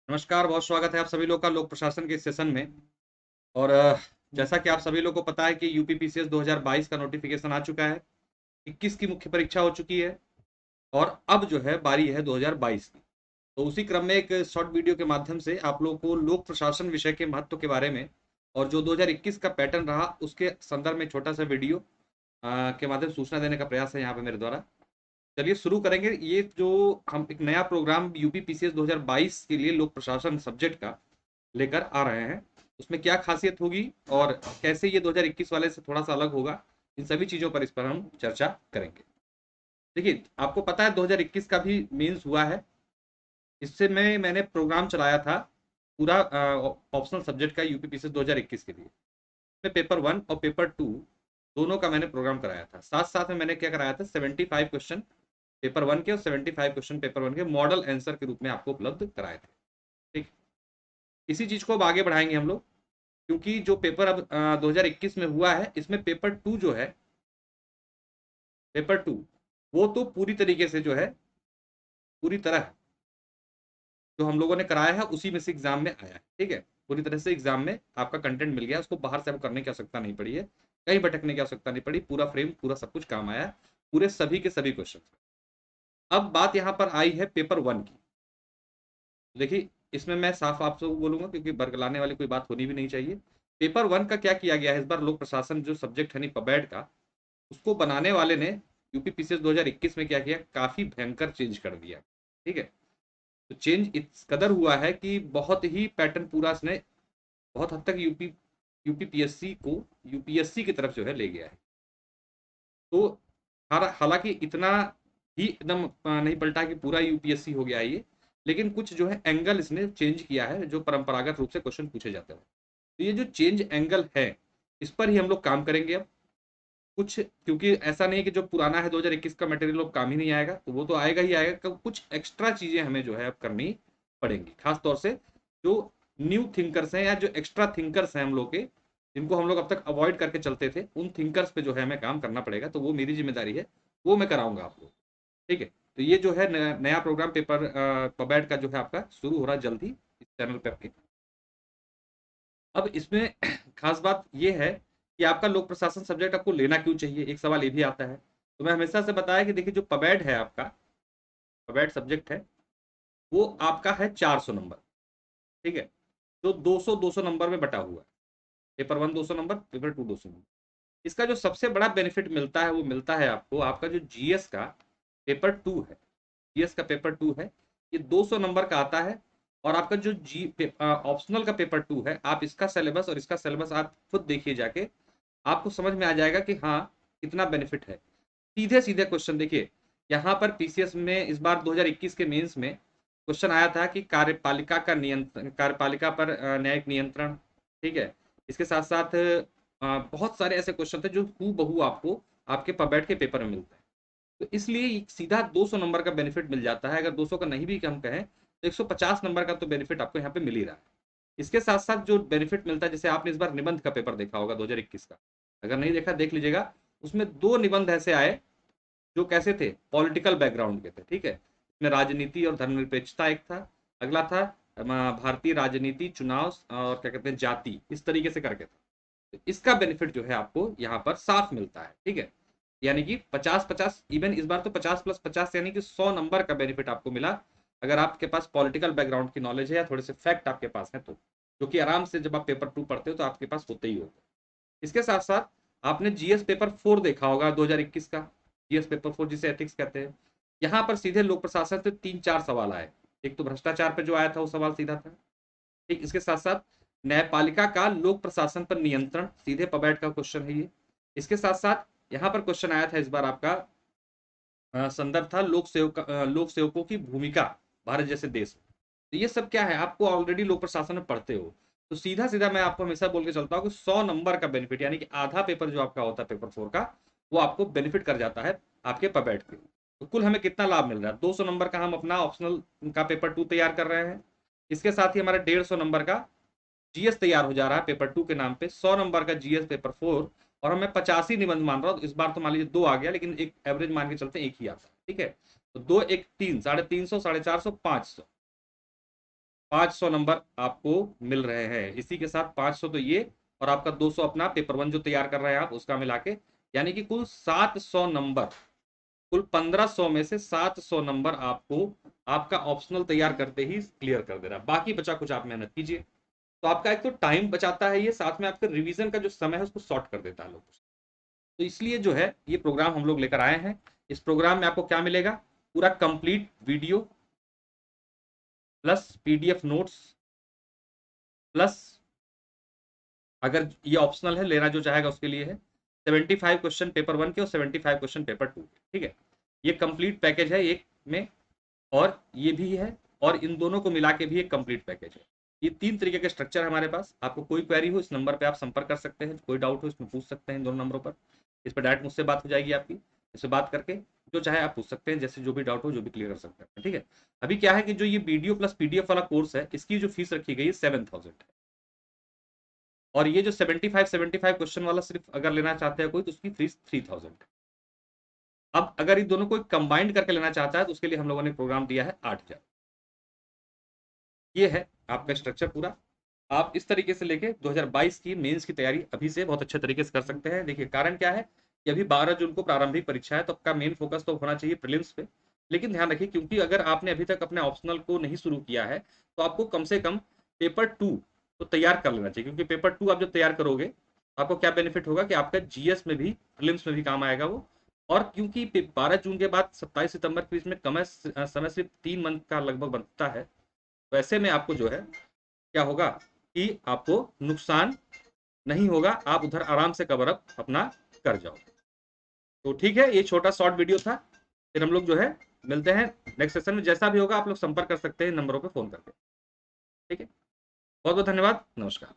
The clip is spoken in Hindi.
नमस्कार, बहुत स्वागत है आप सभी लोग का लोक प्रशासन के इस सेशन में। और जैसा कि आप सभी लोग को पता है कि यूपीपीसीएस 2022 का नोटिफिकेशन आ चुका है। 21 की मुख्य परीक्षा हो चुकी है और अब जो है बारी है 2022 की। तो उसी क्रम में एक शॉर्ट वीडियो के माध्यम से आप लोगों को लोक प्रशासन विषय के महत्व के बारे में और जो 2021 का पैटर्न रहा उसके संदर्भ में छोटा सा वीडियो के माध्यम से सूचना देने का प्रयास है यहाँ पे मेरे द्वारा। चलिए शुरू करेंगे। ये जो हम एक नया प्रोग्राम यूपीपीसीएस 2022 के लिए लोक प्रशासन सब्जेक्ट का लेकर आ रहे हैं, उसमें क्या खासियत होगी और कैसे ये 2021 वाले से थोड़ा सा अलग होगा, इन सभी चीज़ों पर इस पर हम चर्चा करेंगे। देखिए, आपको पता है 2021 का भी मेंस हुआ है। इससे मैंने प्रोग्राम चलाया था पूरा ऑप्शनल सब्जेक्ट का यूपीपीसीएस 2021 के लिए। इसमें पेपर 1 और पेपर 2 दोनों का मैंने प्रोग्राम कराया था। साथ साथ में मैंने क्या कराया था, 75 क्वेश्चन पेपर 1 के और 75 क्वेश्चन पेपर 1 के मॉडल आंसर के रूप में आपको उपलब्ध कराए थे। ठीक, इसी चीज को अब आगे बढ़ाएंगे हम लोग, क्योंकि जो पेपर अब 2021 में हुआ है इसमें पेपर 2 जो है, पेपर 2 वो तो पूरी तरीके से जो है, पूरी तरह जो हम लोगों ने कराया है उसी में से एग्जाम में आया है। ठीक है, पूरी तरह से एग्जाम में आपका कंटेंट मिल गया, उसको बाहर से अब करने की आवश्यकता नहीं पड़ी है, कहीं भटकने की आवश्यकता नहीं पड़ी, पूरा फ्रेम पूरा सब कुछ काम आया, पूरे सभी के सभी क्वेश्चन। अब बात यहाँ पर आई है पेपर 1 की। देखिए, इसमें मैं साफ आप सबको बोलूंगा क्योंकि बरगलाने वाली कोई बात होनी भी नहीं चाहिए। पेपर 1 का क्या किया गया है इस बार, लोक प्रशासन जो सब्जेक्ट है नहीं पबैड का, उसको बनाने वाले ने यूपीपीसीएस 2021 में क्या किया, काफी भयंकर चेंज कर दिया। ठीक है, तो चेंज इस कदर हुआ है कि बहुत ही पैटर्न पूरा इसने बहुत हद तक यूपीपीएससी को यूपीएससी की तरफ जो है ले गया है। तो हालांकि इतना ही एकदम नहीं पलटा कि पूरा यूपीएससी हो गया है ये, लेकिन कुछ जो है एंगल इसने चेंज किया है जो परंपरागत रूप से क्वेश्चन पूछे जाते हैं। तो ये जो चेंज एंगल है इस पर ही हम लोग काम करेंगे अब कुछ, क्योंकि ऐसा नहीं है कि जो पुराना है 2021 का मटेरियल अब काम ही नहीं आएगा, तो वो तो आएगा ही आएगा। कुछ एक्स्ट्रा चीजें हमें जो है अब करनी पड़ेंगी, खास तौर से जो न्यू थिंकर्स हैं या जो एक्स्ट्रा थिंकर्स हैं हम लोग के, जिनको हम लोग अब तक अवॉइड करके चलते थे, उन थिंकर्स पे जो है हमें काम करना पड़ेगा। तो वो मेरी जिम्मेदारी है, वो मैं कराऊंगा आपको। ठीक है, तो ये जो है नया प्रोग्राम पेपर पबैट का जो है आपका शुरू हो रहा है जल्द ही इस चैनल पे आपके। अब इसमें खास बात ये है कि आपका लोक प्रशासन सब्जेक्ट आपको लेना क्यों चाहिए, एक सवाल ये भी आता है। तो मैं हमेशा से बताया कि देखिए, जो पबैट है आपका, पबैट सब्जेक्ट है, वो आपका है 400 नंबर। ठीक है, जो 200 नंबर में बटा हुआ है। Paper 1 200 number, paper 2 200 number. इसका जो सबसे बड़ा बेनिफिट मिलता है वो मिलता है आपको, आपका जो जीएस का पेपर 2 है, जीएस का पेपर 2 है, ये 200 नंबर का आता है। और आपका जो जी ऑप्शनल का पेपर 2 है, आप इसका सिलेबस और इसका सिलेबस आप खुद देखिए जाके, आपको समझ में आ जाएगा कि हाँ कितना बेनिफिट है। सीधे सीधे क्वेश्चन देखिए, यहाँ पर पीसीएस में इस बार 2021 के मेंस में क्वेश्चन आया था कि कार्यपालिका का नियंत्रण, कार्यपालिका पर न्यायिक नियंत्रण। ठीक है, इसके साथ साथ बहुत सारे ऐसे क्वेश्चन थे जो हूबहू आपको आपके पबैट के पेपर में मिलता है। तो इसलिए सीधा 200 नंबर का बेनिफिट मिल जाता है। अगर 200 का नहीं भी हम कहें तो 150 नंबर का तो बेनिफिट आपको यहाँ पे मिल ही रहा है। इसके साथ साथ जो बेनिफिट मिलता है, जैसे आपने इस बार निबंध का पेपर देखा होगा 2021 का, अगर नहीं देखा देख लीजिएगा। उसमें दो निबंध ऐसे आए जो कैसे थे, पॉलिटिकल बैकग्राउंड के थे। ठीक है, इसमें राजनीति और धर्मनिरपेक्षता एक था, अगला था भारतीय राजनीति, चुनाव और क्या कहते हैं जाति, इस तरीके से करके था। तो इसका बेनिफिट जो है आपको यहाँ पर साफ मिलता है। ठीक है, यानी कि 50-50, इवन इस बार तो 50+50 यानी कि 100 नंबर का बेनिफिट आपको मिला, अगर आपके पास पॉलिटिकल बैकग्राउंड की नॉलेज है या थोड़े से फैक्ट आपके पास है तो, जो कि आराम से जब आप पेपर 2 पढ़ते हो तो आपके पास होते ही होते। इसके साथ साथ आपने जीएस पेपर 4 देखा होगा 2021 का, जीएस पेपर 4 जिसे एथिक्स कहते हैं। यहाँ पर सीधे लोक प्रशासन से 3-4 सवाल आए। एक तो भ्रष्टाचार पे जो आया था वो सवाल सीधा था। ठीक, इसके साथ साथ न्यायपालिका का लोक प्रशासन पर नियंत्रण, सीधे पबैट का क्वेश्चन है ये। इसके साथ साथ यहाँ पर क्वेश्चन आया था इस बार आपका, संदर्भ था लोक सेवकों की भूमिका भारत जैसे देश में। तो ये सब क्या है, आपको ऑलरेडी लोक प्रशासन में पढ़ते हो। तो सीधा सीधा मैं आपको हमेशा बोल के चलता हूँ कि 100 नंबर का बेनिफिट, यानी कि आधा पेपर जो आपका होता है पेपर 4 का, वो आपको बेनिफिट कर जाता है आपके पबैट के। तो कुल हमें कितना लाभ मिल रहा है, 200 नंबर का हम अपना ऑप्शनल का पेपर 2 तैयार कर रहे हैं। इसके साथ ही हमारा 150 नंबर का जीएस तैयार हो जा रहा है पेपर 2 के नाम पे, 100 नंबर का जीएस पेपर 4। और हमें 85 निबंध मान रहा हूँ, इस बार तो मान लीजिए 2 आ गया, लेकिन एक एवरेज मान के चलते एक ही आता है। ठीक है, तो 2 1 3, 350, 450, 500, 500 नंबर आपको मिल रहे हैं। इसी के साथ 500 तो ये, और आपका 200 अपना पेपर 1 जो तैयार कर रहे हैं आप उसका मिला के, यानी कि कुल 700 नंबर, कुल 1500 में से 700 नंबर आपको आपका ऑप्शनल तैयार करते ही क्लियर कर दे रहा है। बाकी बचा कुछ आप मेहनत कीजिए। तो आपका एक तो टाइम बचाता है ये, साथ में आपका रिवीजन का जो समय है उसको शॉर्ट कर देता है लोग। तो इसलिए जो है ये प्रोग्राम हम लोग लेकर आए हैं। इस प्रोग्राम में आपको क्या मिलेगा? पूरा complete video plus PDF notes plus, अगर ये ऑप्शनल है, लेना जो चाहेगा उसके लिए है, 75 क्वेश्चन पेपर 1 के और 75 क्वेश्चन पेपर 2 के। ठीक है, ये कंप्लीट पैकेज है एक में, और ये भी है, और इन दोनों को मिला के भी एक कंप्लीट पैकेज है। ये 3 तरीके के स्ट्रक्चर है हमारे पास। आपको कोई क्वेरी हो इस नंबर पे आप संपर्क कर सकते हैं, कोई डाउट हो इसमें पूछ सकते हैं इन दोनों नंबरों पर। इस पर डायरेक्ट मुझसे बात हो जाएगी आपकी, इससे बात करके जो चाहे आप पूछ सकते हैं, जैसे जो भी डाउट हो जो भी क्लियर कर सकते हैं। ठीक है, अभी क्या है कि जो ये वीडियो प्लस पीडीएफ वाला कोर्स है इसकी जो फीस रखी गई है 7000 है, और ये जो 75 क्वेश्चन वाला सिर्फ अगर लेना चाहते हैं कोई तो उसकी फीस 3000 है। अब अगर इन दोनों को कंबाइंड करके लेना चाहता है तो उसके लिए हम लोगों ने प्रोग्राम दिया है 8000। ये है आपका स्ट्रक्चर पूरा। आप इस तरीके से लेके 2022 की मेंस की तैयारी अभी से बहुत अच्छे तरीके से कर सकते हैं। देखिए कारण क्या है कि अभी 12 जून को प्रारंभिक परीक्षा है, तो आपका मेन फोकस तो होना चाहिए प्रीलिम्स पे। लेकिन ध्यान रखिए, क्योंकि अगर आपने अभी तक अपने ऑप्शनल को नहीं शुरू किया है तो आपको कम से कम पेपर 2 तो तैयार कर लेना चाहिए, क्योंकि पेपर 2 आप जब तैयार करोगे आपको क्या बेनिफिट होगा कि आपका जीएस में भी, प्रीलिम्स में भी काम आएगा वो। और क्योंकि 12 जून के बाद 27 सितंबर के बीच में कम समय सिर्फ 3 मंथ का लगभग बनता है, वैसे में आपको जो है क्या होगा कि आपको नुकसान नहीं होगा, आप उधर आराम से कवर अप अपना कर जाओ। तो ठीक है, ये छोटा शॉर्ट वीडियो था। फिर हम लोग जो है मिलते हैं नेक्स्ट सेशन में। जैसा भी होगा आप लोग संपर्क कर सकते हैं नंबरों पे फोन करके। ठीक है, बहुत बहुत धन्यवाद, नमस्कार।